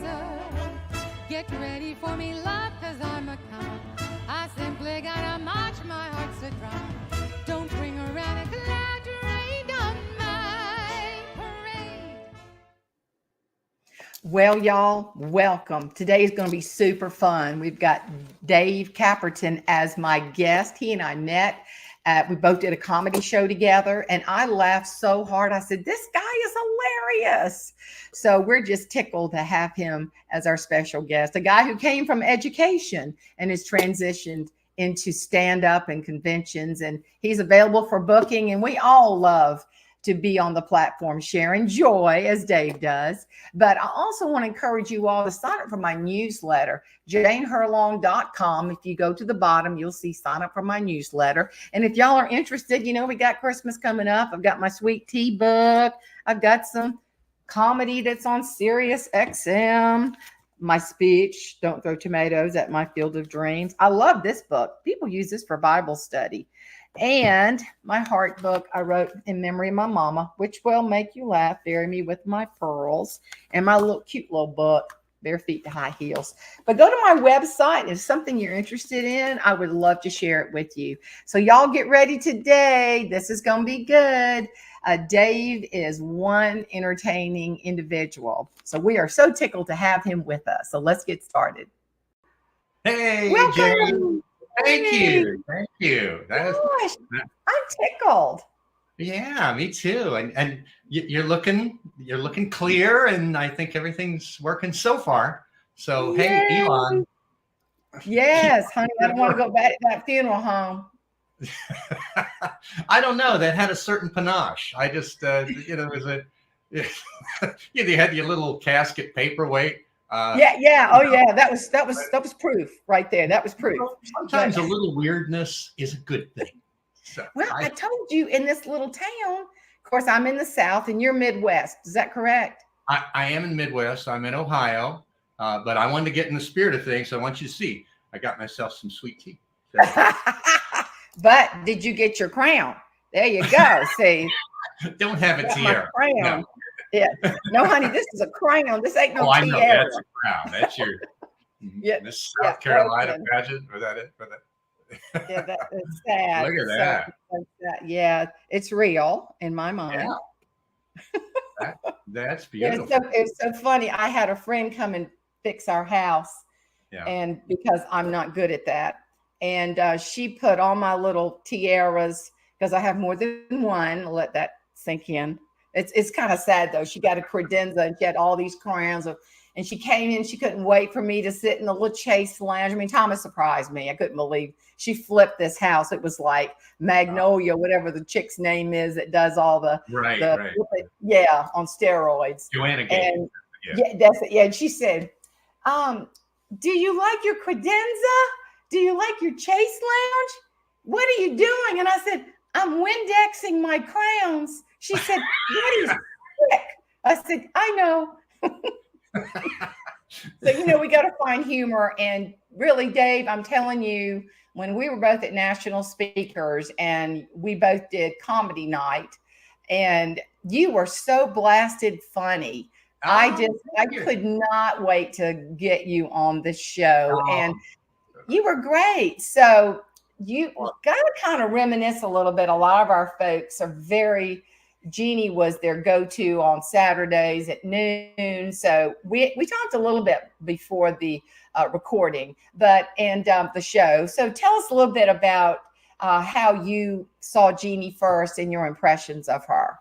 answer. Get ready for me, love, cause I'm a count. I simply gotta march, my heart's a drum. Don't bring around a cloud to rain on my parade. Well, y'all, welcome. Today is going to be super fun. We've got Dave Caperton as my guest. He and I met. We both did a comedy show together, and I laughed so hard. I said, this guy is hilarious. So we're just tickled to have him as our special guest, a guy who came from education and has transitioned into stand-up and conventions, and he's available for booking, and we all love to be on the platform sharing joy as Dave does. But I also want to encourage you all to sign up for my newsletter, janeherlong.com. If you go to the bottom, you'll see sign up for my newsletter. And if y'all are interested, you know, we got Christmas coming up. I've got my sweet tea book. I've got some comedy that's on Sirius XM. My speech, Don't Throw Tomatoes at My Field of Dreams. I love this book. People use this for Bible study. And my heart book I wrote in memory of my mama, which will make you laugh, Bury Me With My Pearls, and my little cute little book, Bare Feet to High Heels. But go to my website, and if something you're interested in, I would love to share it with you. So y'all get ready today. This is going to be good. Dave is one entertaining individual. So we are so tickled to have him with us. So let's get started. Hey, Welcome. Jane. Thank you. Gosh, I'm tickled. Yeah, me too. And you're looking clear, and I think everything's working so far. So Yay. Hey, Elon. Yes, honey, I don't want to go back to that funeral home. I don't know. That had a certain panache. I just, there's a, you had your little casket paperweight. Yeah. Oh, yeah. That was proof right there. That was proof. Sometimes a little weirdness is a good thing. So well, I told you in this little town. Of course, I'm in the South, and you're Midwest. Is that correct? I am in Midwest. I'm in Ohio, but I wanted to get in the spirit of things. So I want you to see. I got myself some sweet tea. So. But did you get your crown? There you go. See, don't have a tiara. Crown. No. Yeah. No, honey, this is a crown. This ain't no tiara. I know that's a crown. That's your Miss South Carolina pageant. Was that it? Yeah, that's sad. Look at that. Yeah, it's real in my mind. Yeah. That's beautiful. It's so funny. I had a friend come and fix our house, and because I'm not good at that, and she put all my little tiaras, because I have more than one. I'll let that sink in. It's kind of sad though. She got a credenza and she had all these crowns and she came in. She couldn't wait for me to sit in the little Chase lounge. I mean, Thomas surprised me. I couldn't believe she flipped this house. It was like Magnolia, whatever the chick's name is that does all the right. Yeah, on steroids. Joanna and that's it. Yeah, and she said, "Do you like your credenza? Do you like your Chase lounge? What are you doing?" And I said, "I'm Windexing my crowns." She said, "What is sick?" I said, "I know." So, we got to find humor. And really, Dave, I'm telling you, when we were both at National Speakers and we both did comedy night, and you were so blasted funny. I could not wait to get you on the show. And you were great. So you got to kind of reminisce a little bit. A lot of our folks are Jeannie was their go-to on Saturdays at noon. So we talked a little bit before the recording, and the show. So tell us a little bit about how you saw Jeannie first and your impressions of her.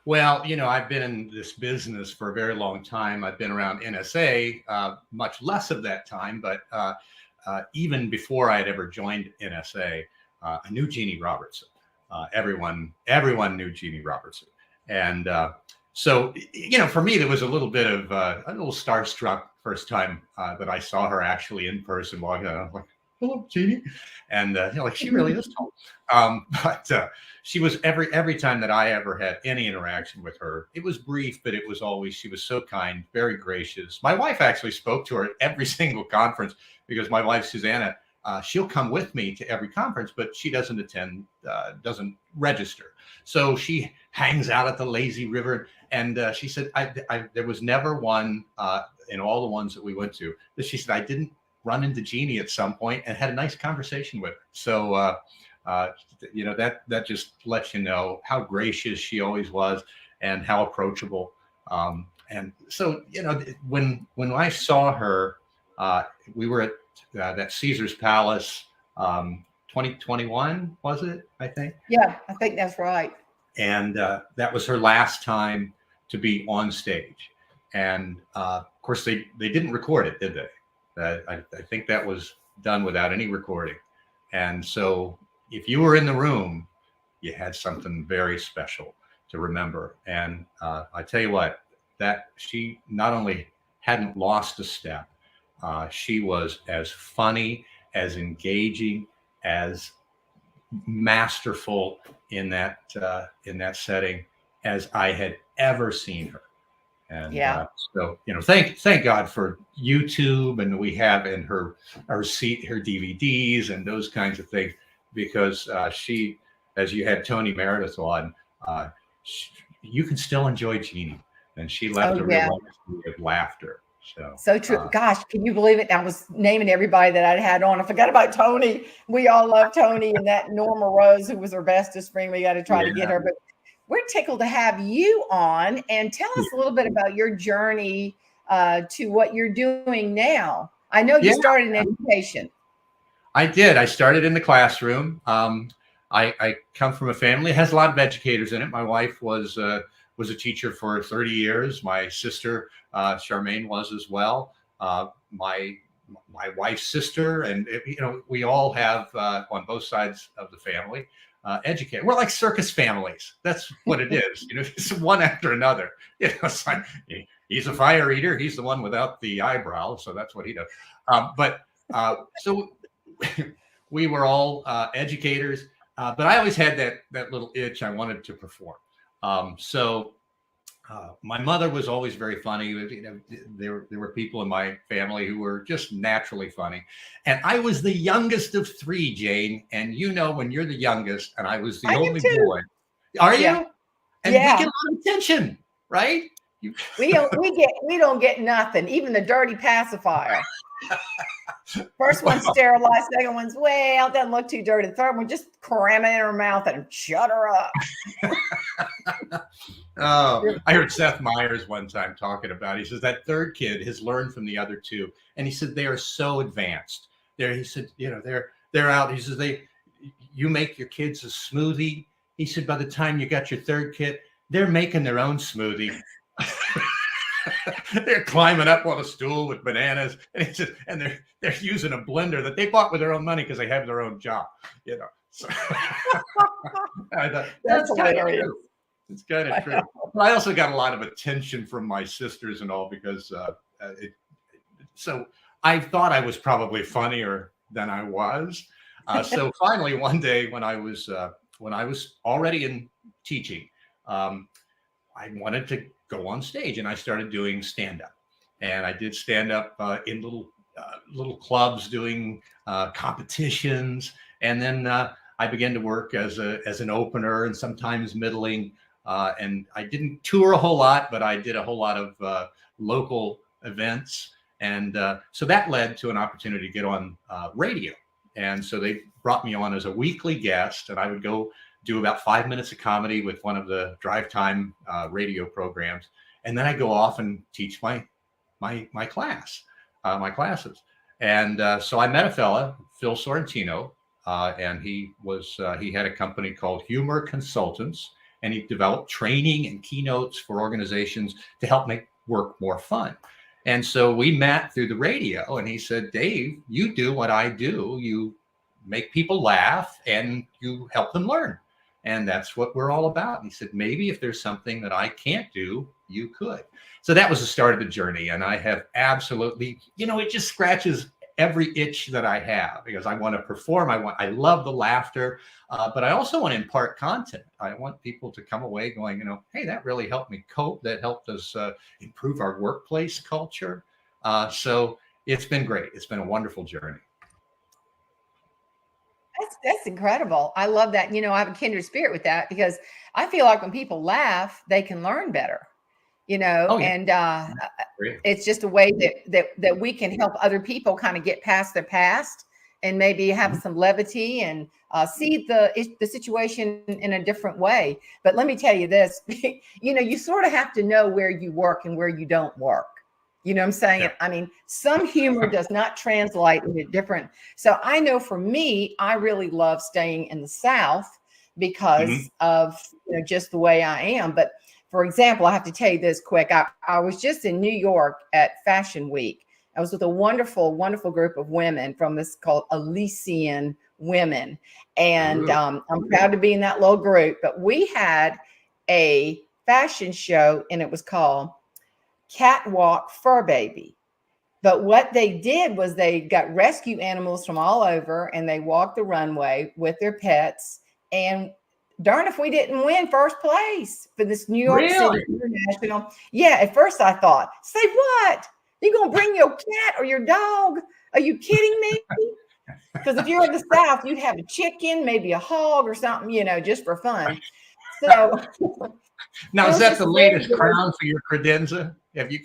Well, I've been in this business for a very long time. I've been around NSA, much less of that time, but even before I'd ever joined NSA, I knew Jeannie Robertson. Everyone knew Jeannie Robertson. And so, for me, there was a little bit of a little starstruck first time that I saw her actually in person walking out. I was like, "Hello, Jeannie." And like, she really is tall. But she was every time that I ever had any interaction with her, it was brief, but it was always, she was so kind, very gracious. My wife actually spoke to her at every single conference because my wife, Susanna, she'll come with me to every conference, but she doesn't attend, doesn't register. So she hangs out at the lazy river. And she said, there was never one in all the ones that we went to that she said, I didn't run into Jeannie at some point and had a nice conversation with her. So, that just lets you know how gracious she always was and how approachable. And so, when I saw her, we were at that Caesar's Palace, 2021, was it? I think. Yeah, I think that's right. And that was her last time to be on stage. And of course, they didn't record it, did they? I think that was done without any recording. And so if you were in the room, you had something very special to remember. And I tell you what, that she not only hadn't lost a step, she was as funny, as engaging, as masterful in that setting as I had ever seen her. And so thank God for YouTube, and we have in her DVDs and those kinds of things, because she, as you had Tony Meredith on, you can still enjoy Jeannie, and she left a real legacy of laughter. So true. Gosh, can you believe it? I was naming everybody that I'd had on. I forgot about Tony. We all love Tony, and that Norma Rose, who was her bestest friend. We got to try to get her, but we're tickled to have you on, and tell us a little bit about your journey to what you're doing now. I know you started in education. I did. I started in the classroom. I come from a family that has a lot of educators in it. My wife was a teacher for 30 years. My sister, Charmaine, was as well. My wife's sister, and we all have on both sides of the family educated. We're like circus families. That's what it is. It's one after another. It's like he's a fire eater. He's the one without the eyebrow, so that's what he does. So we were all educators, but I always had that little itch. I wanted to perform. My mother was always very funny. There were people in my family who were just naturally funny. And I was the youngest of three, Jane. And when you're the youngest, and I was the only boy. Are you? Yeah. And we get a lot of attention, right? We don't get nothing, even the dirty pacifier. First one's sterilized, second one's, it doesn't look too dirty. The third one, just cram it in her mouth and shut her up. Oh, I heard Seth Meyers one time talking about, he says that third kid has learned from the other two. And he said, they are so advanced. He said, they're out. He says, you make your kids a smoothie. He said, by the time you got your third kid, they're making their own smoothie. They're climbing up on a stool with bananas, and they're using a blender that they bought with their own money because they have their own job. So, I thought, that's hilarious. It's kind of true. But I also got a lot of attention from my sisters and all, because so I thought I was probably funnier than I was. So finally, one day when I was already in teaching, I wanted to go on stage, and I started doing stand-up. And I did stand-up in little clubs doing competitions, and then I began to work as an opener and sometimes middling. And I didn't tour a whole lot, but I did a whole lot of local events. And so that led to an opportunity to get on radio. And so they brought me on as a weekly guest, and I would go do about 5 minutes of comedy with one of the drive time radio programs. And then I go off and teach my classes. And so I met a fella, Phil Sorrentino, and he had a company called Humor Consultants, and he developed training and keynotes for organizations to help make work more fun. And so we met through the radio, and he said, Dave, you do what I do. You make people laugh and you help them learn. And that's what we're all about. And he said, maybe if there's something that I can't do, you could. So that was the start of the journey. And I have absolutely, it just scratches every itch that I have, because I want to perform. I love the laughter, but I also want to impart content. I want people to come away going, hey, that really helped me cope. That helped us improve our workplace culture. So it's been great. It's been a wonderful journey. That's incredible. I love that. I have a kindred spirit with that because I feel like when people laugh, they can learn better, Oh yeah. and Great. it's just a way that we can help other people kind of get past their past and maybe have some levity and see the situation in a different way. But let me tell you this, you sort of have to know where you work and where you don't work. You know what I'm saying? Yeah. I mean, some humor does not translate into different. So I know for me, I really love staying in the South because of just the way I am. But for example, I have to tell you this quick. I was just in New York at Fashion Week. I was with a wonderful, wonderful group of women from this called Elysian Women. And I'm proud to be in that little group. But we had a fashion show and it was called Catwalk Fur Baby. But what they did was they got rescue animals from all over and they walked the runway with their pets. And darn if we didn't win first place for this New York City International. Yeah, at first I thought, say what? You gonna bring your cat or your dog? Are you kidding me? Because if you're in the South, you'd have a chicken, maybe a hog or something, just for fun. So now, is that the latest crown for your credenza? Have you?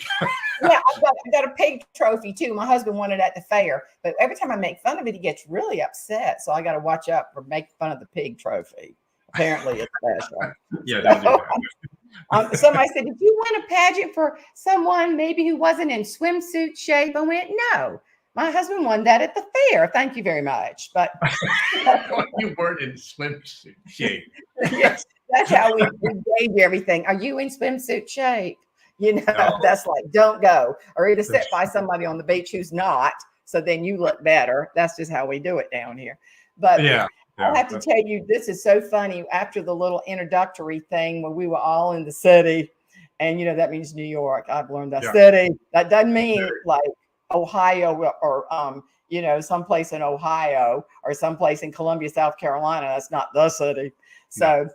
Yeah, I got a pig trophy too. My husband won it at the fair, but every time I make fun of it, he gets really upset. So I got to watch out for making fun of the pig trophy. Apparently, it's special. Yeah, don't do that. Somebody said, "Did you win a pageant for someone maybe who wasn't in swimsuit shape?" I went, "No, my husband won that at the fair. Thank you very much." But you weren't in swimsuit shape. Yes, that's how we gauge everything. Are you in swimsuit shape? No. That's like, don't go, or either sit by somebody on the beach who's not, so then you look better. That's just how we do it down here. But I have to tell you, this is so funny. After the little introductory thing when we were all in the city, and that means New York. I've learned that city. That doesn't mean like Ohio or someplace in Ohio or someplace in Columbia, South Carolina. That's not the city. So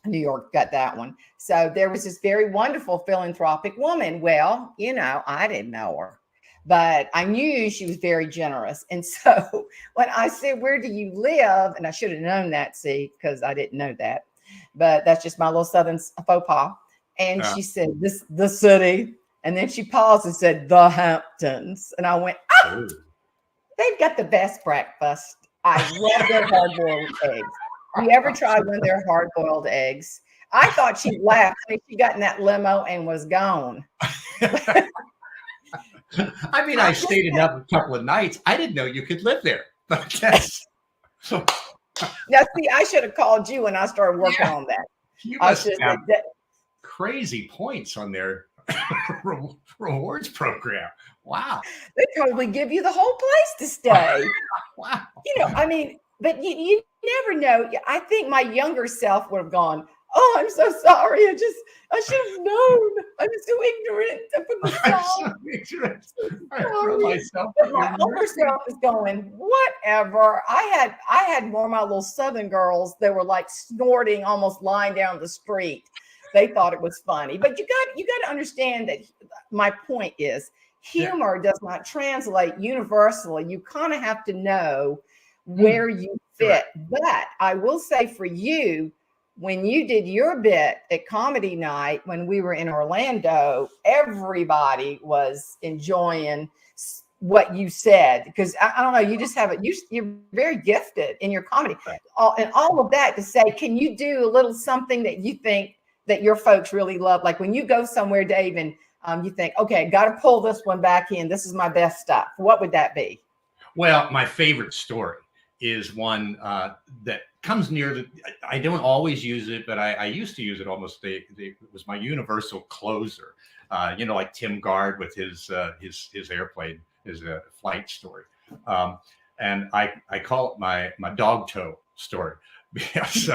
New York got that one. So there was this very wonderful philanthropic woman. Well, I didn't know her, but I knew she was very generous. And so when I said, "Where do you live?" And I should have known that, because I didn't know that, but that's just my little Southern faux pas. And she said, the city. And then she paused and said, "The Hamptons." And I went, "Oh, they've got the best breakfast. I love their hard-boiled eggs. You ever tried one of their hard-boiled eggs?" I thought she laughed when she got in that limo and was gone. I mean, I stayed up a couple of nights. I didn't know you could live there. But that's now, see, I should have called you when I started working on that. You must have crazy points on their rewards program. Wow. They probably give you the whole place to stay. Wow. I mean, but you never know. I think my younger self would have gone, "Oh, I'm so sorry. I should have known. I'm so ignorant." I'm so ignorant. I throw myself. But my older self is going, "Whatever." I had more of my little Southern girls. They were like snorting, almost lying down the street. They thought it was funny. But you got to understand that my point is humor does not translate universally. You kind of have to know where you fit. But I will say for you, when you did your bit at comedy night, when we were in Orlando, everybody was enjoying what you said, because I don't know, you just have it. You're very gifted in your comedy, and all of that to say, can you do a little something that you think that your folks really love? Like when you go somewhere, Dave, and you think, "Okay, got to pull this one back in. This is my best stuff." What would that be? Well, my favorite story is one that comes near I don't always use it, but I used to use it almost. It was my universal closer. Like Tim Gard with his airplane, his flight story. And I call it my dog toe story because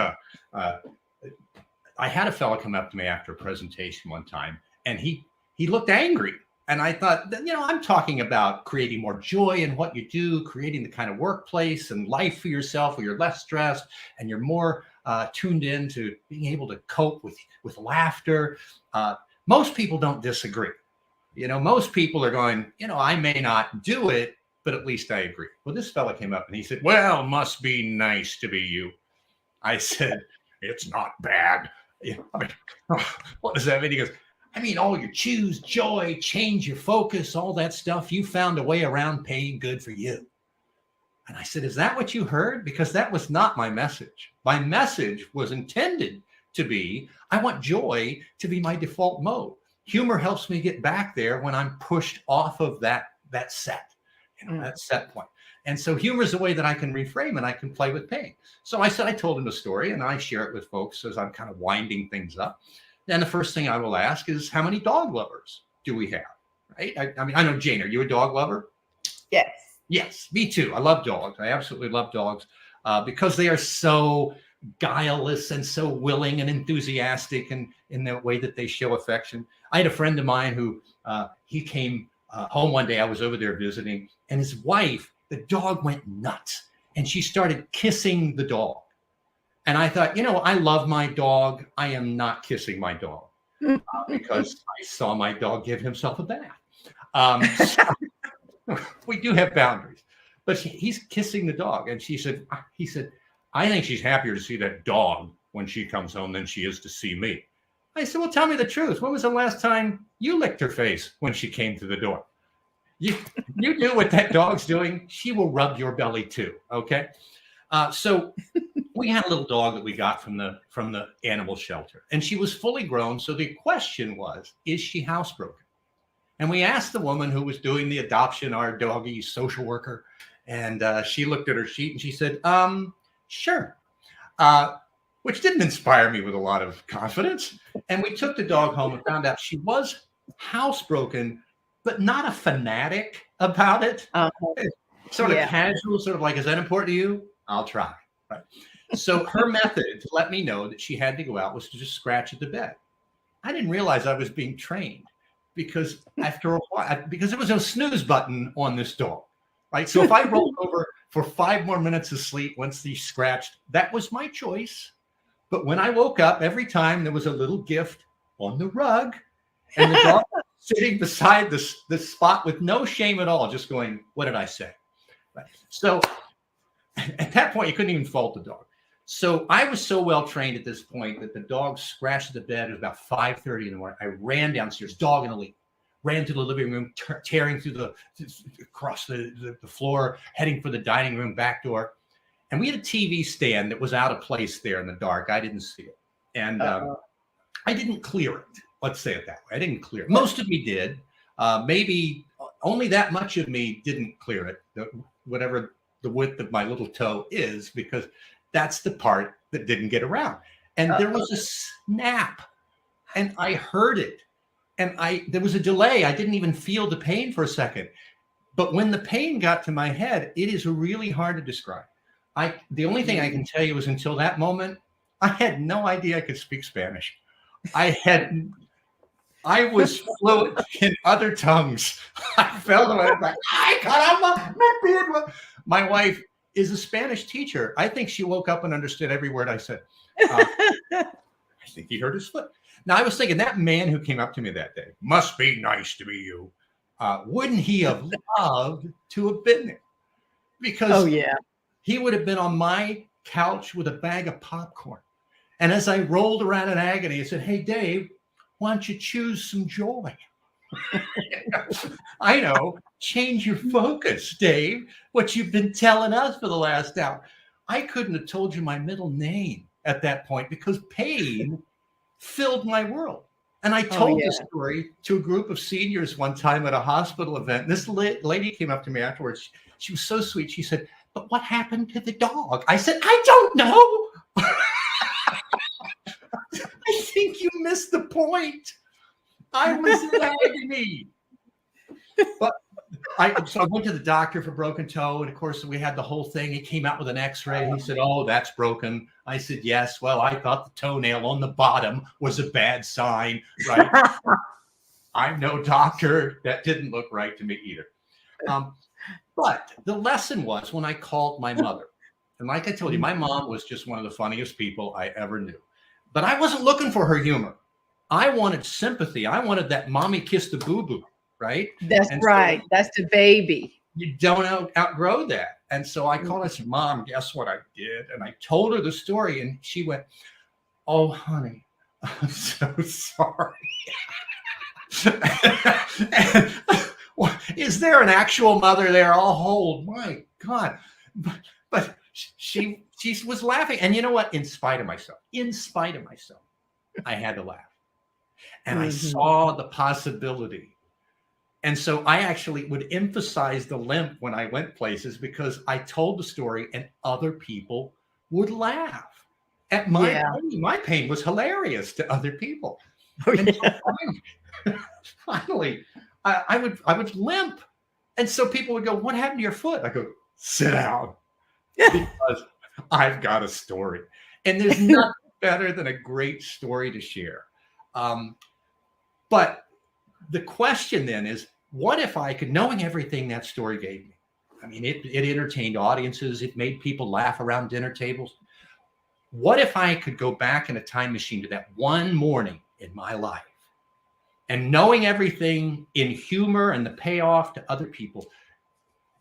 I had a fella come up to me after a presentation one time, and he looked angry. And I thought, I'm talking about creating more joy in what you do, creating the kind of workplace and life for yourself where you're less stressed and you're more tuned in to being able to cope with laughter. Most people don't disagree. Most people are going, I may not do it, but at least I agree. Well, this fella came up and he said, well, must be nice to be you. I said, it's not bad. I mean, what does that mean? He goes, I mean, all your choose joy, change your focus, all that stuff. You found a way around paying good for you. And I said, is that what you heard? Because that was not my message. My message was intended to be, I want joy to be my default mode. Humor helps me get back there when I'm pushed off of that set, that set point. And so humor is a way that I can reframe and I can play with pain. So I said, I told him a story and I share it with folks as I'm kind of winding things up. Then the first thing I will ask is, how many dog lovers do we have? Right? I mean, I know, Jane, are you a dog lover? Yes. Yes, me too. I love dogs. I absolutely love dogs because they are so guileless and so willing and enthusiastic and in the way that they show affection. I had a friend of mine who he came home one day. I was over there visiting, and his wife, the dog went nuts and she started kissing the dog. And I thought, you know, I love my dog. I am not kissing my dog because I saw my dog give himself a bath. So we do have boundaries, but he's kissing the dog. And he said, I think she's happier to see that dog when she comes home than she is to see me. I said, well, tell me the truth. When was the last time you licked her face when she came to the door? You do what that dog's doing. She will rub your belly too. Okay. So we had a little dog that we got from the animal shelter, and she was fully grown. So the question was, is she housebroken? And we asked the woman who was doing the adoption, our doggy social worker, and she looked at her sheet and she said, sure, which didn't inspire me with a lot of confidence. And we took the dog home and found out she was housebroken, but not a fanatic about it. Sort of casual, sort of like, is that important to you? I'll try. Right. So her method to let me know that she had to go out was to just scratch at the bed. I didn't realize I was being trained because after a while, because there was no snooze button on this dog, right? So if I rolled over for 5 more minutes of sleep once he scratched, that was my choice. But when I woke up, every time there was a little gift on the rug, and the dog sitting beside the spot with no shame at all, just going, what did I say? Right. So at that point, you couldn't even fault the dog. So I was so well trained at this point that the dog scratched at the bed. It was about 5:30 in the morning. I ran downstairs, dog in a lead, ran to the living room, tearing through across the floor, heading for the dining room back door. And we had a TV stand that was out of place there in the dark. I didn't see it. And I didn't clear it. Let's say it that way. I didn't clear it. Most of me did. Maybe only that much of me didn't clear it, whatever the width of my little toe is, because that's the part that didn't get around. And there was a snap, and I heard it. And there was a delay. I didn't even feel the pain for a second. But when the pain got to my head, it is really hard to describe. The only thing I can tell you is until that moment, I had no idea I could speak Spanish. I was fluent in other tongues. I felt like, ay, caramba. My wife is a Spanish teacher. I think she woke up and understood every word I said. I think he hurt his foot. Now, I was thinking that man who came up to me that day, must be nice to be you. Wouldn't he have loved to have been there? Because he would have been on my couch with a bag of popcorn. And as I rolled around in agony, I said, hey, Dave, why don't you choose some joy? I know. Change your focus, Dave. What you've been telling us for the last hour. I couldn't have told you my middle name at that point because pain filled my world. And I told this story to a group of seniors one time at a hospital event. And this lady came up to me afterwards. She was so sweet. She said, but what happened to the dog? I said, I don't know. I think you missed the point. I was in agony. But so I went to the doctor for broken toe. And of course, we had the whole thing. He came out with an x-ray. He said, oh, that's broken. I said, yes. Well, I thought the toenail on the bottom was a bad sign, right? I'm no doctor. That didn't look right to me either. But the lesson was when I called my mother. And like I told you, my mom was just one of the funniest people I ever knew. But I wasn't looking for her humor. I wanted sympathy. I wanted that mommy kiss the boo-boo, right? That's right. That's the baby. you don't outgrow that. And so I called, I said, Mom, guess what I did? And I told her the story, and she went, oh, honey, I'm so sorry. And, well, is there an actual mother there? I'll hold. My God. But she was laughing. And you know what? In spite of myself, I had to laugh. And I saw the possibility. And so I actually would emphasize the limp when I went places, because I told the story and other people would laugh at my pain. My pain was hilarious to other people. And so finally, I would limp. And so people would go, what happened to your foot? I go, sit down, because I've got a story. And there's nothing better than a great story to share. But the question then is, what if I could, knowing everything that story gave me? I mean, it entertained audiences. It made people laugh around dinner tables. What if I could go back in a time machine to that one morning in my life, and knowing everything in humor and the payoff to other people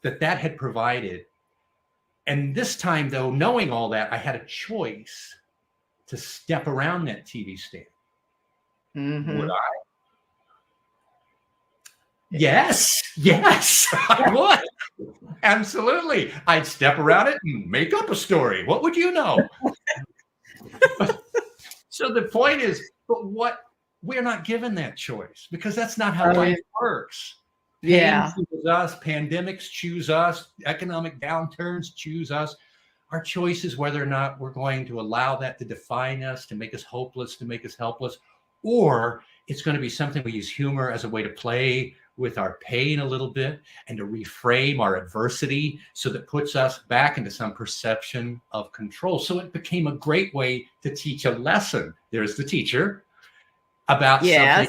that had provided. And this time, though, knowing all that, I had a choice to step around that TV stand. Would I? Yes, I would. Absolutely. I'd step around it and make up a story. What would you know? So the point is, but what, we're not given that choice, because that's not how life works. Pain chooses us, pandemics choose us, economic downturns choose us. Our choice is whether or not we're going to allow that to define us, to make us hopeless, to make us helpless, or it's going to be something we use humor as a way to play with our pain a little bit and to reframe our adversity, so that puts us back into some perception of control. So it became a great way to teach a lesson. There's the teacher about something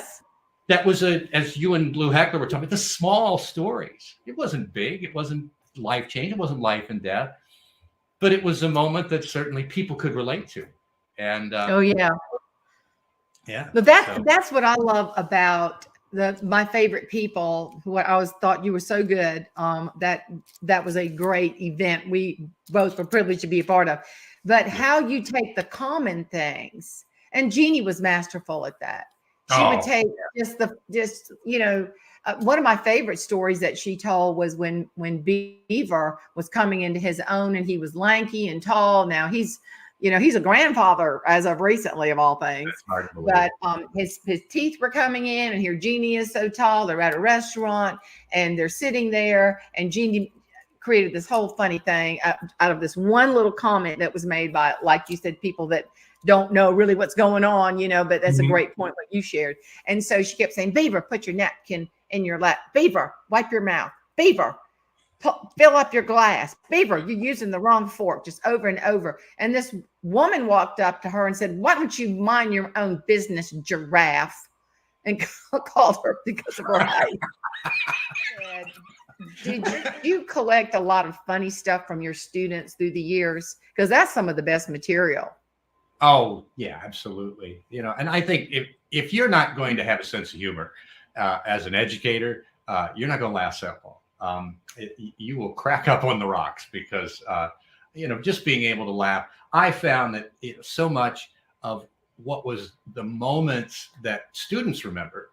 that was as you and Blue Heckler were talking about, the small stories. It wasn't big. It wasn't life-changing. It wasn't life and death, but it was a moment that certainly people could relate to. And but that's what I love about my favorite people, who I always thought you were so good. That was a great event. We both were privileged to be a part of. But how you take the common things, and Jeannie was masterful at that. She would take one of my favorite stories that she told was when Beaver was coming into his own, and he was lanky and tall. Now he's a grandfather as of recently, of all things. But his teeth were coming in, and here Jeannie is so tall. They're at a restaurant and they're sitting there, and Jeannie created this whole funny thing out of this one little comment that was made by, like you said, people that don't know really what's going on, but that's a great point what you shared. And so she kept saying, Beaver, put your napkin in your lap. Beaver, wipe your mouth. Beaver, fill up your glass. Beaver, you're using the wrong fork, just over and over. And this woman walked up to her and said, why don't you mind your own business, giraffe? And called her because of her height. Did you collect a lot of funny stuff from your students through the years? Because that's some of the best material. Oh, yeah, absolutely. And I think if you're not going to have a sense of humor as an educator, you're not going to last that long. You will crack up on the rocks, because, just being able to laugh. I found that so much of what was the moments that students remember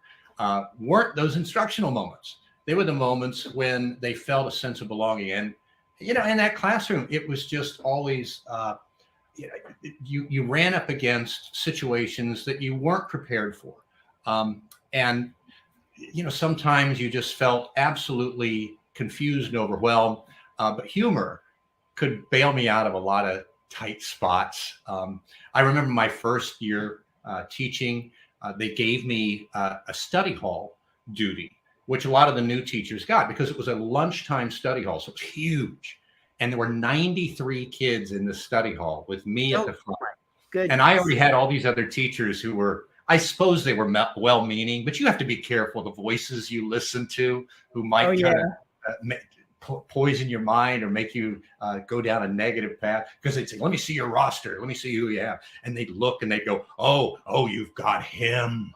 weren't those instructional moments. They were the moments when they felt a sense of belonging. And, in that classroom, it was just always, you ran up against situations that you weren't prepared for. And, sometimes you just felt absolutely confused and overwhelmed, but humor could bail me out of a lot of tight spots. I remember my first year teaching, they gave me a study hall duty, which a lot of the new teachers got, because it was a lunchtime study hall. So it was huge. And there were 93 kids in the study hall with me at the front. Goodness. And I already had all these other teachers who were, I suppose they were well-meaning, but you have to be careful the voices you listen to, who might try to poison your mind or make you go down a negative path, because they'd say, let me see your roster. Let me see who you have. And they'd look and they'd go, oh, you've got him.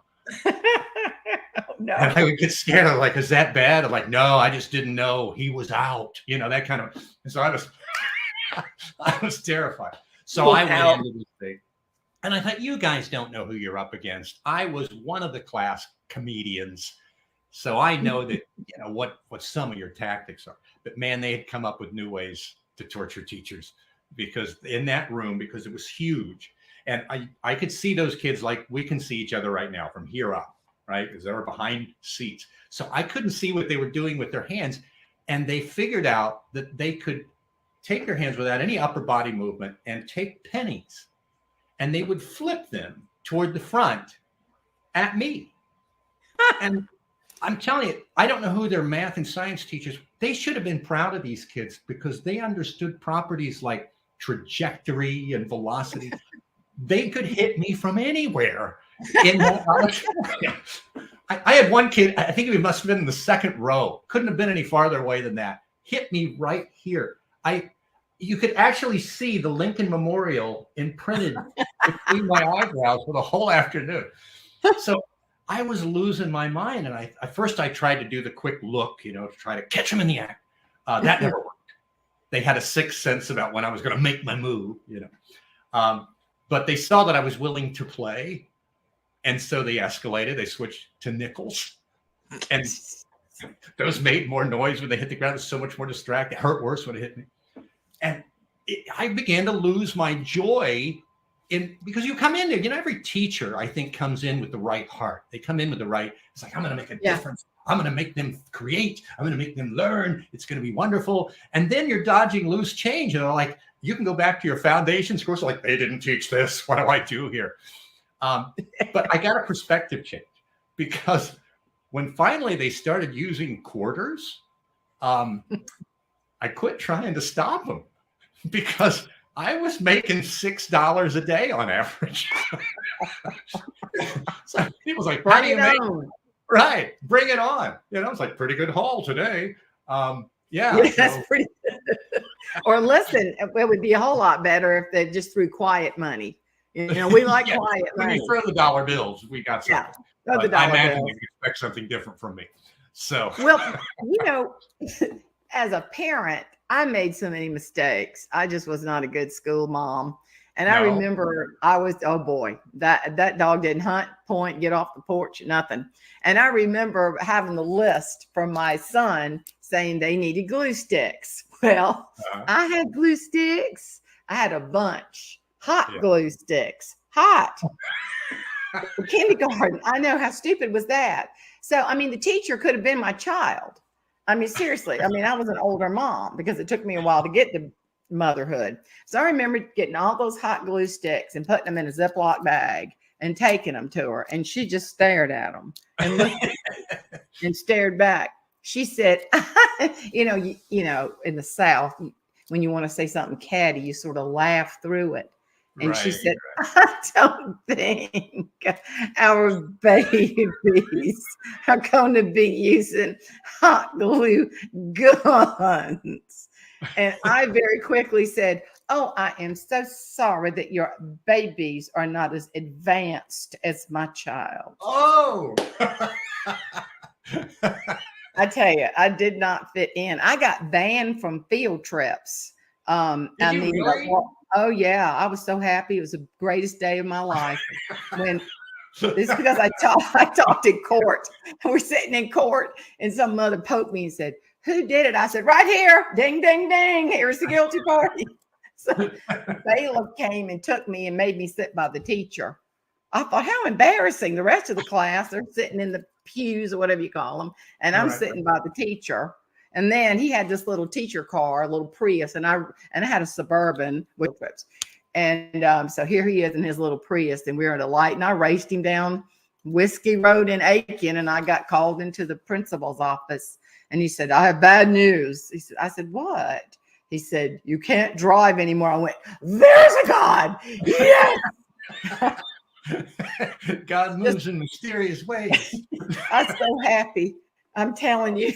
no. And I would get scared. I'm like, is that bad? I'm like, no, I just didn't know he was out. That kind of. And so I was terrified. So I went into this thing, and I thought, you guys don't know who you're up against. I was one of the class comedians, so I know that what some of your tactics are. But man, they had come up with new ways to torture teachers, because in that room, because it was huge, and I could see those kids like we can see each other right now from here up, right? Because they were behind seats, so I couldn't see what they were doing with their hands, and they figured out that they could take their hands without any upper body movement and take pennies, and they would flip them toward the front at me. And I'm telling you, I don't know who their math and science teachers, they should have been proud of these kids, because they understood properties like trajectory and velocity. They could hit me from anywhere in that auditorium. I had one kid, I think he must have been in the second row, couldn't have been any farther away than that, hit me right here. You could actually see the Lincoln Memorial imprinted between my eyebrows for the whole afternoon. So I was losing my mind. And at first I tried to do the quick look, to try to catch them in the act. That never worked. They had a sixth sense about when I was going to make my move, but they saw that I was willing to play. And so they escalated. They switched to nickels. And those made more noise when they hit the ground. It was so much more distracting. It hurt worse when it hit me. And I began to lose my joy because you come in there, every teacher, I think, comes in with the right heart. They come in with the right, it's like, I'm going to make a difference. I'm going to make them create. I'm going to make them learn. It's going to be wonderful. And then you're dodging loose change. And they're like, you can go back to your foundations course. Like, they didn't teach this. What do I do here? But I got a perspective change, because when finally they started using quarters, I quit trying to stop them, because I was making $6 a day on average. So people's like, bring it on. Right, bring it on. It's like, pretty good haul today. That's pretty good. Or listen, it would be a whole lot better if they just threw quiet money. We like quiet money. When you throw the dollar bills, we got something. Yeah, I imagine you expect something different from me. So well, as a parent, I made so many mistakes. I just was not a good school mom. And I remember oh boy, that dog didn't hunt, point, get off the porch, nothing. And I remember having the list from my son saying they needed glue sticks. Well, I had glue sticks. I had a bunch, hot glue sticks, hot. Kindergarten. I know, how stupid was that? So, the teacher could have been my child. Seriously. I was an older mom, because it took me a while to get to motherhood. So I remember getting all those hot glue sticks and putting them in a Ziploc bag and taking them to her. And she just stared at them and looked and stared back. She said, in the South, when you want to say something catty, you sort of laugh through it. And she said, I don't think our babies are going to be using hot glue guns. And I very quickly said, oh, I am so sorry that your babies are not as advanced as my child. Oh, I tell you, I did not fit in. I got banned from field trips. Really? Oh yeah, I was so happy. It was the greatest day of my life. When it's because I talked in court. We're sitting in court, and some mother poked me and said, "Who did it?" I said, "Right here, ding, ding, ding. Here's the guilty party." So bailiff came and took me and made me sit by the teacher. I thought, how embarrassing. The rest of the class, they're sitting in the pews or whatever you call them, and I'm sitting by the teacher. And then he had this little teacher car, a little Prius, and I had a Suburban with trips. And so here he is in his little Prius, and we were at a light, and I raced him down Whiskey Road in Aiken, and I got called into the principal's office. And he said, "I have bad news." I said, "What?" He said, "You can't drive anymore." I went, "There's a God." Yes. God moves in mysterious ways. I'm so happy. I'm telling you.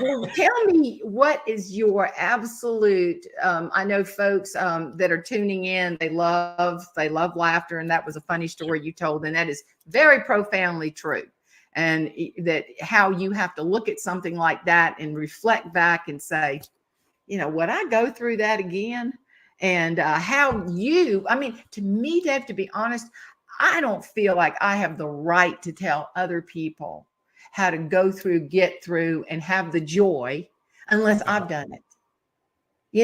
Well, tell me, what is your absolute, I know folks that are tuning in, they love laughter. And that was a funny story you told. And that is very profoundly true. and that how you have to look at something like that and reflect back and say, would I go through that again? And how I mean, to me, Dave, to be honest, I don't feel like I have the right to tell other people how to go through, get through, and have the joy unless I've done it.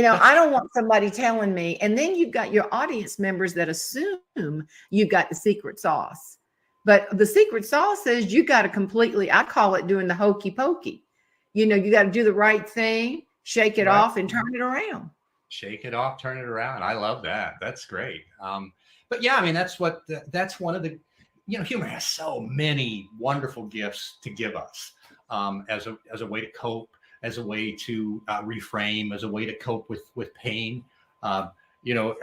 I don't want somebody telling me, and then you've got your audience members that assume you've got the secret sauce. But the secret sauce is you got to completely, I call it doing the hokey pokey. You got to do the right thing, shake it off, and turn it around. Shake it off, turn it around. I love that. That's great. But yeah, I mean, that's one of the, humor has so many wonderful gifts to give us as a way to cope, as a way to reframe, as a way to cope with pain. I know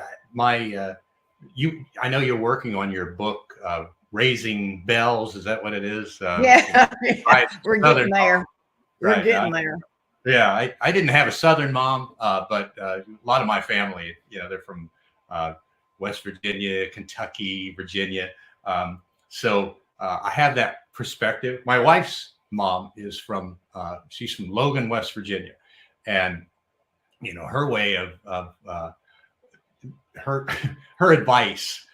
you're working on your book, Raising Bells. Is that what it is? Yeah, we're getting there. We're getting there. Yeah, I didn't have a Southern mom, but a lot of my family, they're from West Virginia, Kentucky, Virginia. So I have that perspective. My wife's mom is she's from Logan, West Virginia. And, her way of her advice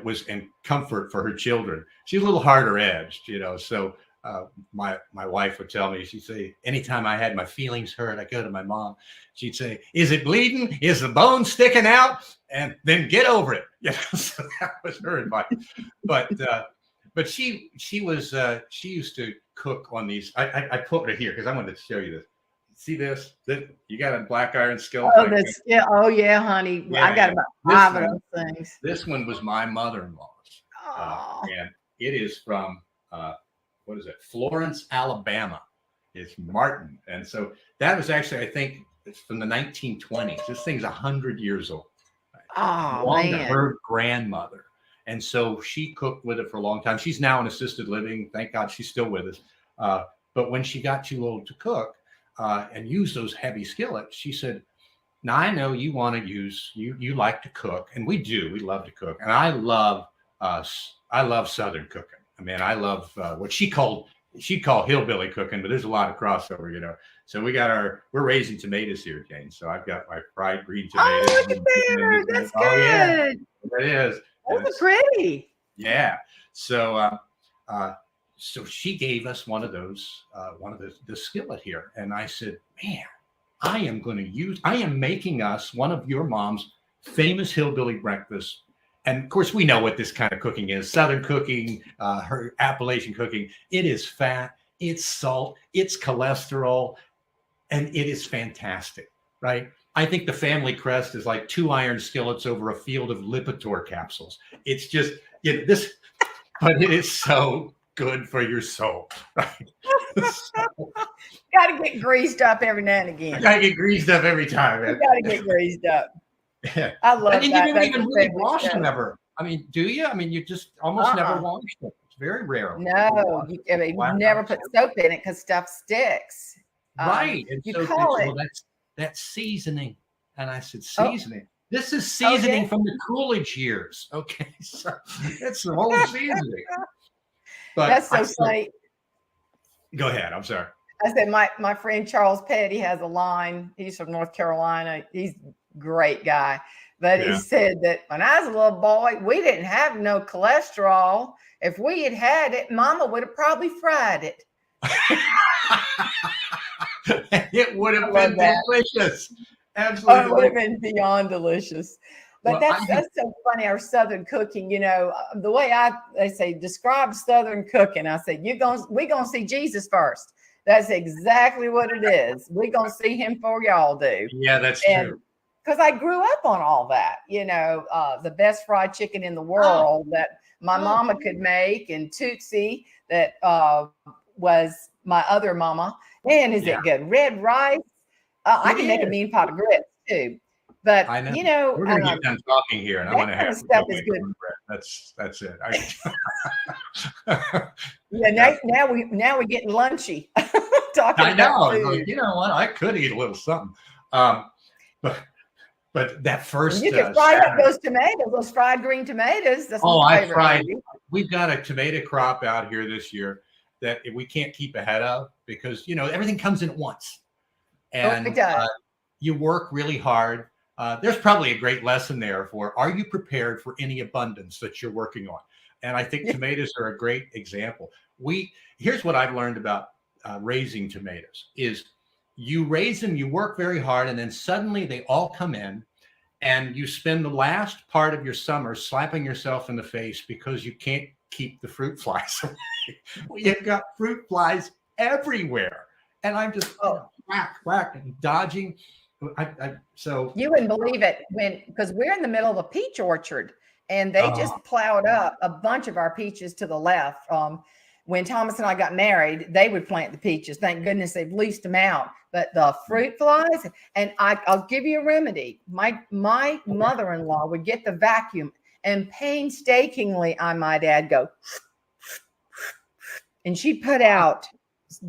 was in comfort for her children. She's a little harder edged, so my wife would tell me, she'd say, anytime I had my feelings hurt, I go to my mom. She'd say, is it bleeding? Is the bone sticking out? And then get over it. So that was her advice. But she used to cook on these. I put it here because I wanted to show you this. See this? You got a black iron skillet. Oh yeah, honey. Yeah, I got about 5 of those things. This one was my mother-in-law's, and it is from what is it? Florence, Alabama. It's Martin, and so that was actually, I think, it's from the 1920s. This thing's 100 years old. Oh man! Her grandmother, and so she cooked with it for a long time. She's now in assisted living. Thank God she's still with us. But when she got too old to cook and use those heavy skillets, she said, now I know you want to use, you like to cook, and we do. We love to cook, and I love Southern cooking. I mean, I love what she'd call hillbilly cooking, but there's a lot of crossover, So we're raising tomatoes here, Jane. So I've got my fried green tomatoes. Oh, look at that! That's good. Oh, yeah, it is. Those are pretty. Yeah. So so she gave us one of those, the skillet here, and I said, man, I am making us one of your mom's famous hillbilly breakfasts. And of course, we know what this kind of cooking is. Southern cooking, her Appalachian cooking. It is fat, it's salt, it's cholesterol, and it is fantastic, right? I think the family crest is like 2 iron skillets over a field of Lipitor capsules. It's just, but it is so good for your soul, right? Got to get greased up every now and again. Got to get greased up every time, man. Got to get greased up. Yeah. I love that. And you don't even really wash them ever. I mean, do you? I mean, you just almost never wash them. It's very rare. No, you never put soap in it because stuff sticks. Right. And you call it. Well, that's seasoning. And I said, seasoning. This is seasoning from the Coolidge years. Okay. So it's the whole seasoning. But that's so funny. Go ahead. I'm sorry. I said, my friend Charles Petty has a line. He's from North Carolina. He's a great guy. But he said that when I was a little boy, we didn't have no cholesterol. If we had had it, Mama would have probably fried it. It would have been delicious. Absolutely. It would have been beyond delicious. But that's so funny. Our Southern cooking, the way they say, describe Southern cooking. I said, we're going to see Jesus first. That's exactly what it is. We're going to see him before y'all do. Yeah, that's true. Because I grew up on all that, the best fried chicken in the world that my mama could make, and Tootsie that was my other mama. Man, is it good? Red rice. I can make a mean pot of grits too. But I know. We're going to get done talking here, and I want to have stuff is good. That's it. Now we're getting lunchy. Talking I know. about food. You know what? I could eat a little something. But that first you can fry up those tomatoes, those fried green tomatoes. That's I fried. We've got a tomato crop out here this year, that we can't keep ahead of because, everything comes in at once. And it does. you work really hard. There's probably a great lesson there for, are you prepared for any abundance that you're working on? And I think tomatoes are a great example. Here's what I've learned about raising tomatoes is you raise them, you work very hard, and then suddenly they all come in and you spend the last part of your summer slapping yourself in the face because you can't keep the fruit flies away. You've got fruit flies everywhere. And I'm just whack, and dodging. So you wouldn't believe it because we're in the middle of a peach orchard and they just plowed up a bunch of our peaches to the left. When Thomas and I got married, they would plant the peaches. Thank goodness they've leased them out. But the fruit flies, and I'll give you a remedy. My mother-in-law would get the vacuum and painstakingly, I might add, go, and she'd put out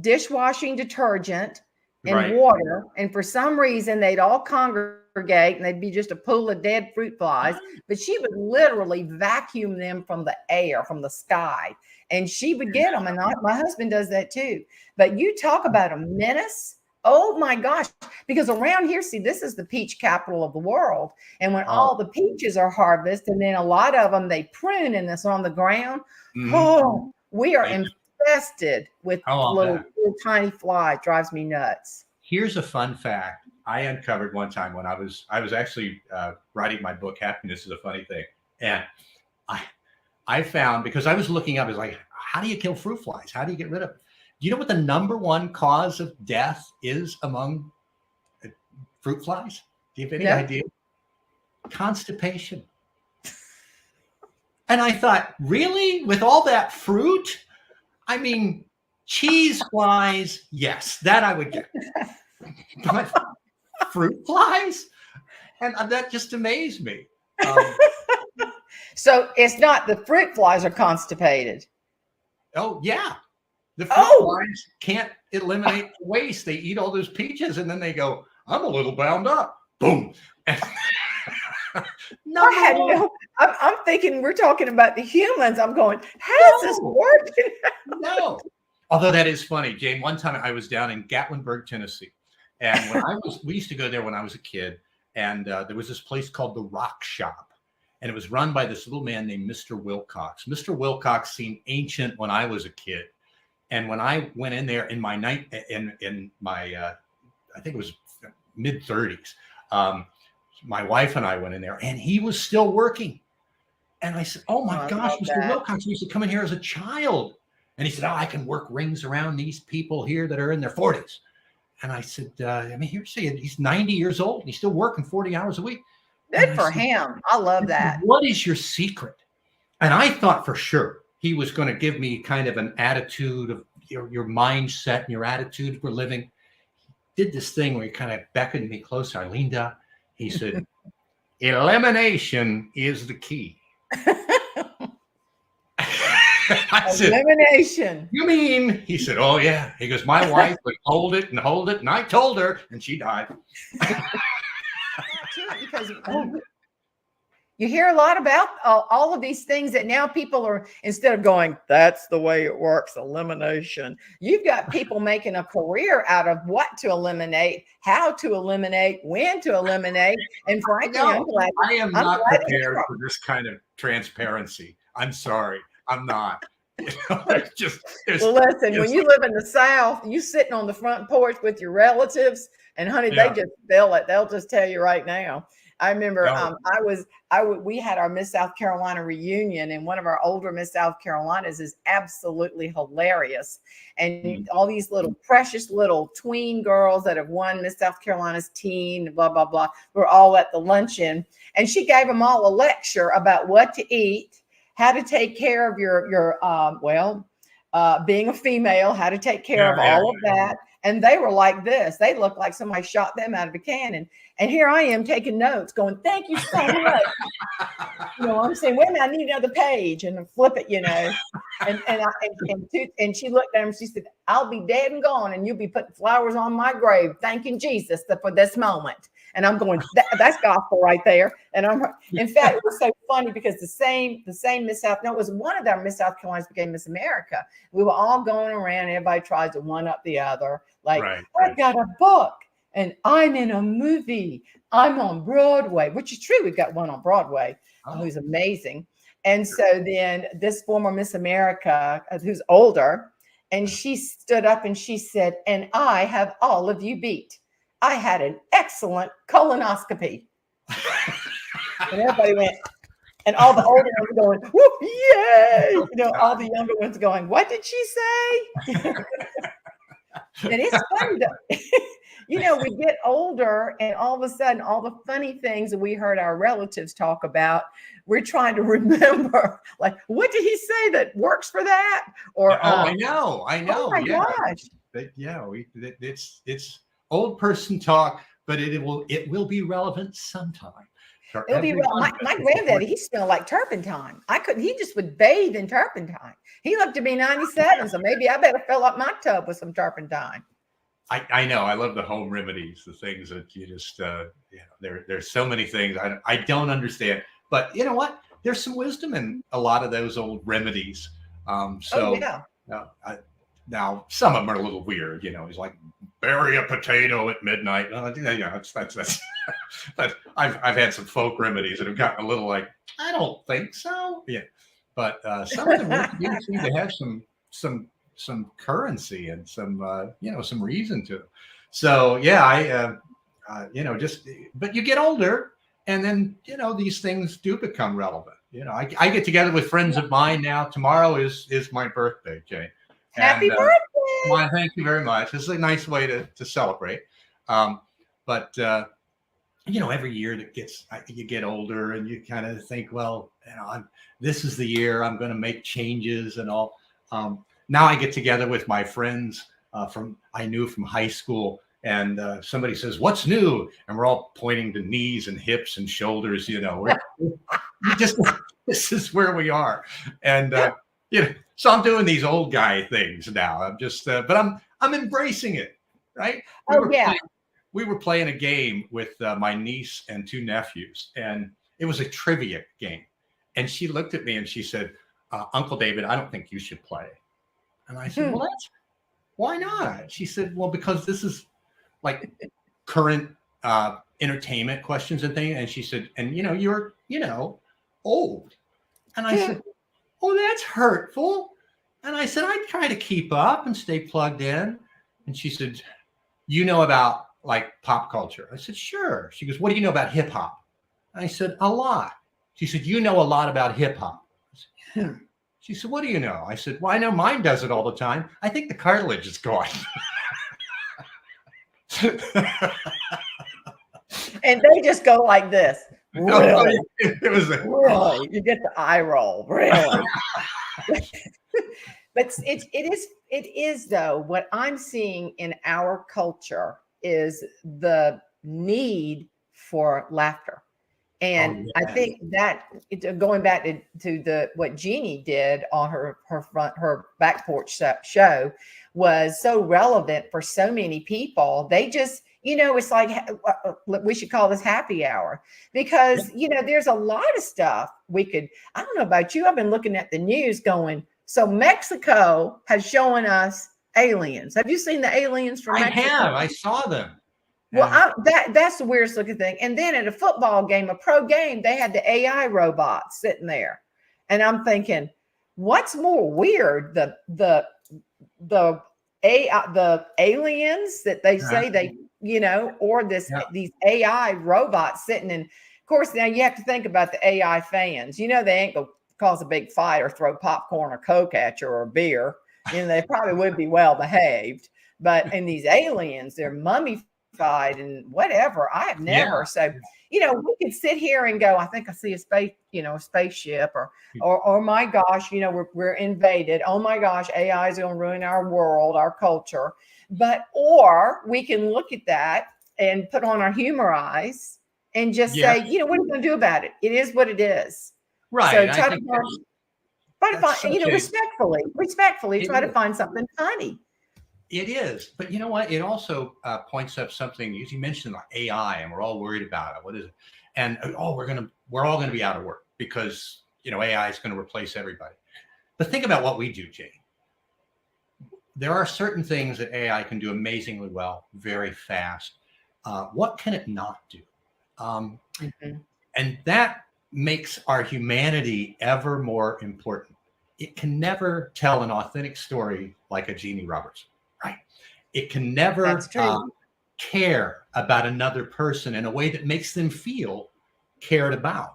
dishwashing detergent and water. And for some reason, they'd all congregate and they'd be just a pool of dead fruit flies. But she would literally vacuum them from the air, from the sky. And she would get them. And my husband does that too. But you talk about a menace. Oh my gosh. Because around here, see, this is the peach capital of the world. And when all the peaches are harvested, and then a lot of them, they prune and it's on the ground. Oh, we are infested with little tiny flies. Drives me nuts. Here's a fun fact I uncovered one time when I was actually writing my book, Happiness is a Funny Thing. And I found, because I was looking up, it's like, how do you kill fruit flies? How do you get rid of them? Do you know what the number one cause of death is among fruit flies? Do you have any idea? Constipation. And I thought, really? With all that fruit? I mean, cheese flies, yes, that I would get. But fruit flies? And that just amazed me. So it's not the fruit flies are constipated. Oh, yeah. The fruit flies can't eliminate the waste. They eat all those peaches and then they go, I'm a little bound up. Boom. I'm thinking we're talking about the humans. I'm going, how's this working? No. Although that is funny, Jane. One time I was down in Gatlinburg, Tennessee. And we used to go there when I was a kid. And there was this place called the Rock Shop. And it was run by this little man named Mr. Wilcox. Mr. Wilcox seemed ancient when I was a kid. And when I went in there in my I think it was mid-30s, my wife and I went in there and he was still working. And I said, oh my gosh, Mr. Wilcox used to come in here as a child. And he said, I can work rings around these people here that are in their 40s. And I said, he's 90 years old and he's still working 40 hours a week. Good for him. I love that. What is your secret? And I thought for sure he was going to give me kind of an attitude of your mindset and your attitude for living. He did this thing where he kind of beckoned me closer. I leaned up. He said, elimination is the key. I said, elimination. You mean? He said, oh, yeah. He goes, my wife would hold it. And I told her and she died. Because you hear a lot about all of these things that now people are, instead of going, that's the way it works, elimination. You've got people making a career out of what to eliminate, how to eliminate, when to eliminate. And frankly, I am not prepared for this kind of transparency. I'm sorry. I'm not. Listen, when you live in the South, you sitting on the front porch with your relatives, and honey, they just feel it. They'll just tell you right now. I remember we had our Miss South Carolina reunion, and one of our older Miss South Carolinas is absolutely hilarious. And all these little precious little tween girls that have won Miss South Carolina's teen, blah, blah, blah, were all at the luncheon. And she gave them all a lecture about what to eat, how to take care of being a female, how to take care of all of that. And they were like this. They looked like somebody shot them out of a cannon. And here I am taking notes going, thank you so much. I'm saying, wait a minute, I need another page, and flip it, And she looked at him, she said, I'll be dead and gone, and you'll be putting flowers on my grave, thanking Jesus for this moment. And I'm going, that's gospel right there. And in fact, it was so funny because the same Miss South, no, it was one of our Miss South Carolinas became Miss America. We were all going around. Everybody tries to one up the other. Like, I've got a book and I'm in a movie. I'm on Broadway, which is true. We've got one on Broadway who's amazing. And so then this former Miss America, who's older, and she stood up and she said, and I have all of you beat. I had an excellent colonoscopy. And everybody went, and all the older ones going, whoop, yay! You know, all the younger ones going, what did she say? And it's funny though. You know, we get older and all of a sudden, all the funny things that we heard our relatives talk about, we're trying to remember, like, what did he say that works for that? Or I know. Oh my gosh. But it's old person talk, but it will be relevant sometime. It'll be my granddaddy, he smelled like turpentine. He just would bathe in turpentine. He lived to be 97, so maybe I better fill up my tub with some turpentine. I know. I love the home remedies, the things that you just, there's so many things I don't understand. But you know what? There's some wisdom in a lot of those old remedies. Now some of them are a little weird. You know, he's like, bury a potato at midnight. That's but I've had some folk remedies that have gotten a little like, I don't think so. Yeah, but some of them really seem to have some currency and some some reason to. So yeah, but you get older and then these things do become relevant. I get together with friends of mine now. Tomorrow is my birthday, Jane. Happy birthday. Well, thank you very much. It's a nice way to celebrate. But every year you get older and you kind of think, well, this is the year I'm going to make changes and all. Now I get together with my friends I knew from high school, and somebody says, "What's new?" And we're all pointing to knees and hips and shoulders. This is where we are, and so I'm doing these old guy things now. I'm just, but I'm embracing it, right? We were playing a game with my niece and two nephews, and it was a trivia game. And she looked at me and she said, "Uncle David, I don't think you should play." And I said, "Well, why not?" She said, "Well, because this is like current entertainment questions and things." And she said, "And you're old." And I said, "Oh, that's hurtful." And I said, "I try to keep up and stay plugged in." And she said, "You know about like pop culture?" I said, "Sure." She goes, "What do you know about hip hop?" I said, "A lot." She said, "You know a lot about hip hop?" I said, "Yeah." She said, "What do you know?" I said, "Well, I know mine does it all the time. I think the cartilage is gone." And they just go like this. Really? It was really? You get the eye roll. Really? But it is though, what I'm seeing in our culture is the need for laughter. And I think that going back to what Jeannie did on her back porch show was so relevant for so many people. They just, it's like, we should call this happy hour because, there's a lot of stuff I don't know about you. I've been looking at the news going, so Mexico has shown us aliens. Have you seen the aliens from Mexico? I have. I saw them. Well, that's the weirdest looking thing. And then at a football game, a pro game, they had the AI robots sitting there. And I'm thinking, what's more weird? The aliens that they say or these AI robots sitting in. Of course, now you have to think about the AI fans. They ain't gonna cause a big fight or throw popcorn or Coke at you or a beer. They probably would be well behaved. But in these aliens, they're mummified and whatever. I have never. So, we could sit here and go, I think I see a space, a spaceship or my gosh, we're invaded. Oh my gosh, AI is going to ruin our world, our culture. Or we can look at that and put on our humor eyes and just say, what are we going to do about it? It is what it is. Right. So try to find, respectfully try to find something funny. It is, but you know what? It also points up something. You mentioned like AI, and we're all worried about it. What is it? And we're all gonna be out of work because AI is going to replace everybody. But think about what we do, Jane. There are certain things that AI can do amazingly well, very fast. What can it not do? Mhm. And that makes our humanity ever more important. It can never tell an authentic story like a Jeannie Roberts, right? It can That's never true. care about another person in a way that makes them feel cared about.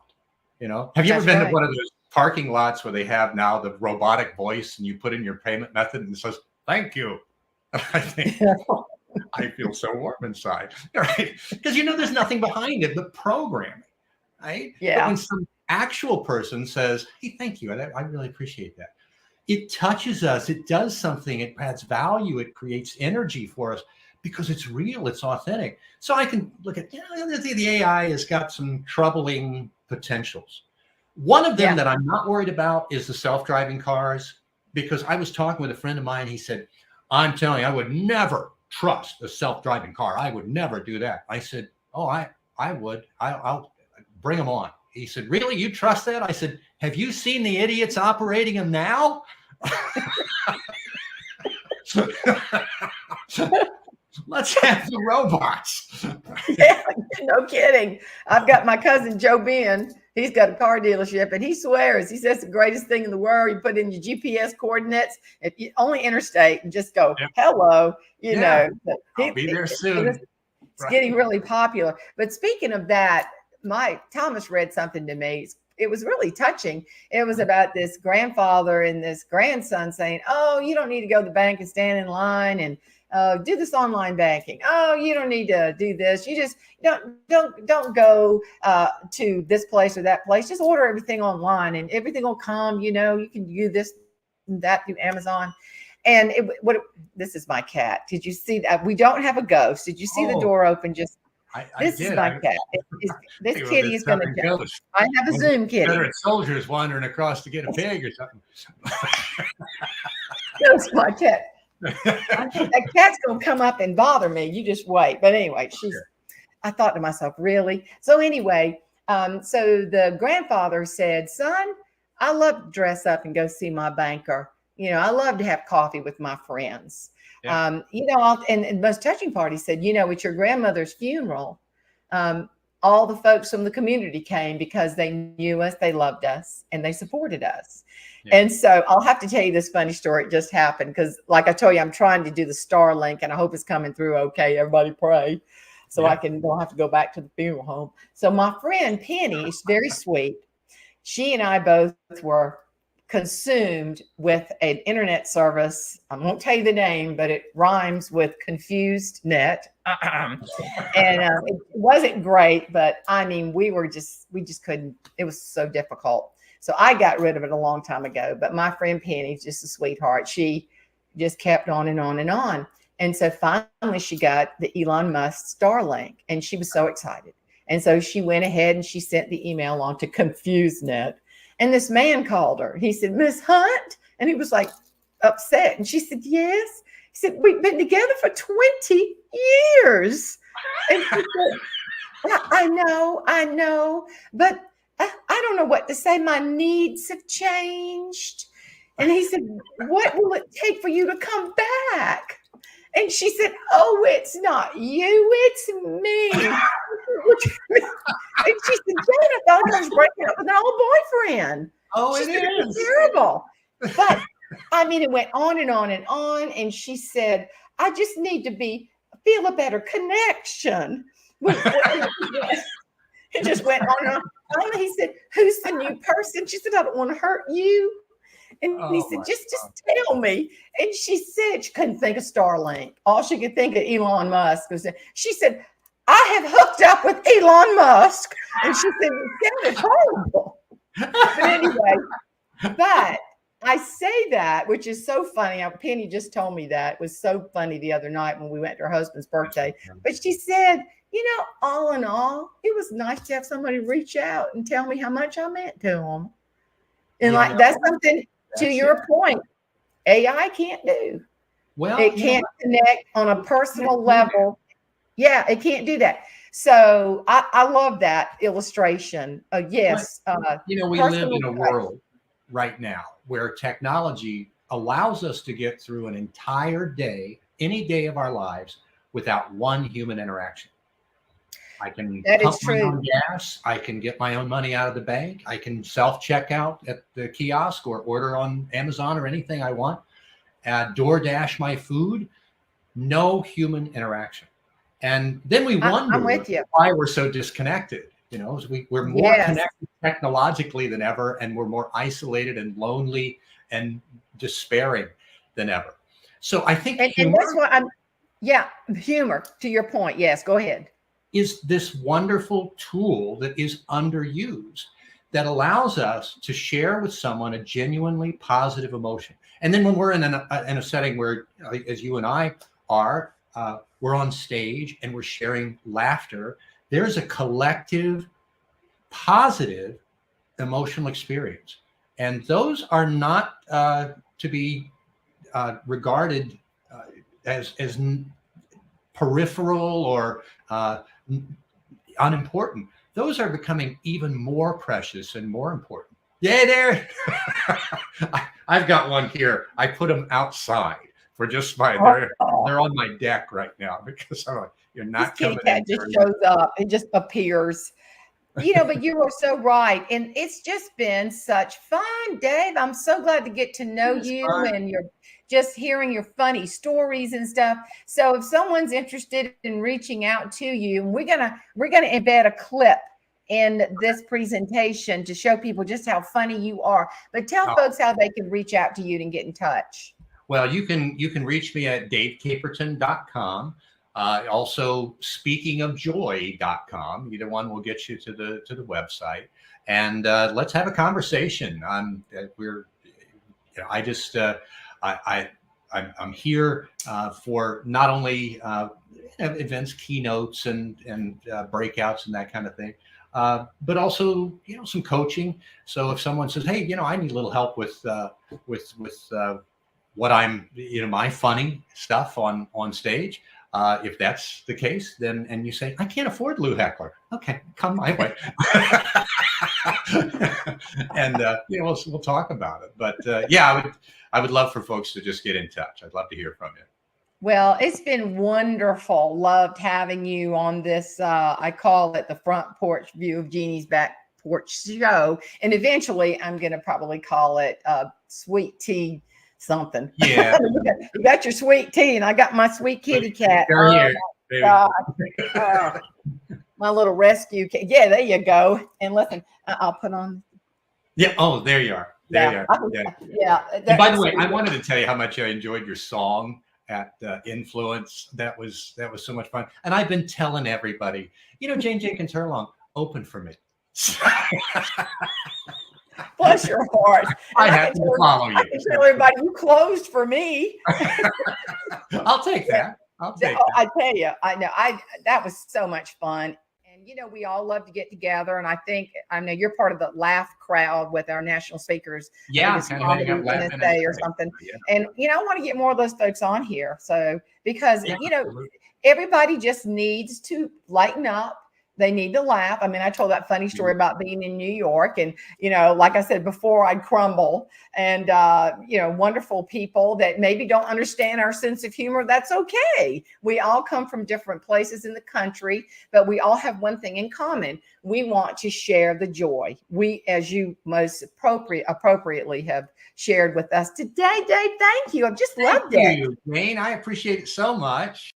Have you ever That's been to right. one of those parking lots where they have now the robotic voice and you put in your payment method and it says, thank you? I think, oh, I feel so warm inside, right? Because there's nothing behind it but programming, right? But when Yeah. some actual person says, hey, thank you, I really appreciate that. It touches us. It does something. It adds value. It creates energy for us because it's real. It's authentic. So I can look at, the AI has got some troubling potentials. One of them Yeah. that I'm not worried about is the self-driving cars, because I was talking with a friend of mine. He said, I'm telling you, I would never trust a self-driving car. I would never do that. I said, oh, I would. I'll bring them on. He said, really? You trust that? I said, have you seen the idiots operating them now? Let's have the robots. Yeah, no kidding. I've got my cousin Joe Ben. He's got a car dealership, and he swears he says the greatest thing in the world. You put in your GPS coordinates, if you only interstate, and just go Yep. hello. Yeah, But I'll be there soon. it's getting really popular. But speaking of that, Thomas read something to me. It was really touching. It was about this grandfather and this grandson saying, "Oh, you don't need to go to the bank and stand in line and do this online banking. Oh, you don't need to do this. You just don't go to this place or that place. Just order everything online, and everything will come. You can do this and that through Amazon." And this is my cat. Did you see that? We don't have a ghost. Did you see the Oh, door open? I This is did. my cat. This Think about kitty this is going to Southern go. Ghost. I have a Zoom kitty. Confederate soldiers wandering across to get a pig or something. That's my cat. I think that cat's going to come up and bother me. You just wait. But anyway, I thought to myself, really? So anyway, so the grandfather said, son, I love to dress up and go see my banker. I love to have coffee with my friends. Yeah. And the most touching part, he said, at your grandmother's funeral, all the folks from the community came because they knew us, they loved us, and they supported us. Yeah. And so I'll have to tell you this funny story. It just happened because, like I told you, I'm trying to do the Starlink, and I hope it's coming through okay. Everybody pray so I don't have to go back to the funeral home. So my friend Penny is very sweet. She and I both were consumed with an internet service. I won't tell you the name, but it rhymes with confused net. And it wasn't great, but I mean, we just couldn't, it was so difficult. So I got rid of it a long time ago, but my friend Penny's just a sweetheart. She just kept on and on and on. And so finally she got the Elon Musk Starlink, and she was so excited. And so she went ahead and she sent the email on to ConfuseNet. And this man called her. He said, Miss Hunt. And he was like upset. And she said, yes. He said, we've been together for 20 years. And she said, I know, but I don't know what to say. My needs have changed. And he said, what will it take for you to come back? And she said, oh, it's not you, it's me. And she said, Jane, I thought I was breaking up with an old boyfriend. Oh, she it said, is. It's terrible. But I mean, it went on and on and on. And she said, I just need to feel a better connection. It just went on and on. Finally, he said, who's the new person? She said, I don't want to hurt you. And he said, just tell me. And she said she couldn't think of Starlink. All she could think of Elon Musk was, she said, I have hooked up with Elon Musk. And she said, it sounded horrible. But anyway, but I say that, which is so funny. Penny just told me that. It was so funny the other night when we went to her husband's birthday. But she said, all in all, it was nice to have somebody reach out and tell me how much I meant to them. And that's something, to your point, AI can't do. Well, It can't connect on a personal level. Yeah, it can't do that. So I love that illustration. Yes, we live personal in a touch. world right now where technology allows us to get through an entire day, any day of our lives, without one human interaction. I can That pump is my true. own gas. I can get my own money out of the bank. I can self-checkout at the kiosk or order on Amazon or anything I want. DoorDash my food. No human interaction. And then we I'm wonder with you. why we're so disconnected. We're more Yes. connected technologically than ever, and we're more isolated and lonely and despairing than ever. So I think And humor that's what humor, to your point. Yes, go ahead. is this wonderful tool that is underused that allows us to share with someone a genuinely positive emotion. And then when we're in a setting where, as you and I are, we're on stage and we're sharing laughter, there's a collective positive emotional experience. And those are not to be regarded as peripheral or unimportant. Those are becoming even more precious and more important. Yeah, there. I've got one here. I put them outside for just they're on my deck right now because I'm like, you're not This kitty coming cat in. just shows up. It just appears. But you are so right. And it's just been such fun, Dave. I'm so glad to get to know you and you're just hearing your funny stories and stuff. So if someone's interested in reaching out to you, we're gonna embed a clip in this presentation to show people just how funny you are. But tell folks how they can reach out to you and get in touch. Well, you can reach me at davecaperton.com. Also speakingofjoy.com. Either one will get you to the website, and let's have a conversation. I'm here for not only events, keynotes, and breakouts and that kind of thing, but also some coaching. So if someone says, hey, I need a little help with what I'm my funny stuff on stage. If that's the case, then, and you say, I can't afford Lou Heckler. Okay, come my way. And, we'll talk about it. But I would love for folks to just get in touch. I'd love to hear from you. Well, it's been wonderful. Loved having you on this. I call it the Front Porch View of Jeannie's Back Porch Show. And eventually I'm going to probably call it Sweet Tea something. Yeah. You got your sweet tea and I got my sweet kitty cat. Oh, my God. My little rescue cat. Yeah, there you go. And listen, I'll put on. Yeah. Oh, there you are. There you are. Yeah. And by the way, I wanted to tell you how much I enjoyed your song at Influence. That was so much fun. And I've been telling everybody, Jane Jenkins Herlong, open for me. Bless your heart. I have to follow you. I can tell everybody you closed for me. I'll take that. I tell you, I know. That was so much fun. And we all love to get together. And I know you're part of the laugh crowd with our national speakers. Yeah, kind of NSA or something. Yeah. And I want to get more of those folks on here. So because everybody just needs to lighten up. They need to laugh. I mean, I told that funny story about being in New York and, like I said before, I'd crumble and, wonderful people that maybe don't understand our sense of humor. That's okay. We all come from different places in the country, but we all have one thing in common. We want to share the joy. We, as you most appropriately have shared with us today, Dave, thank you. I've just loved it. Thank you, Jane. I appreciate it so much.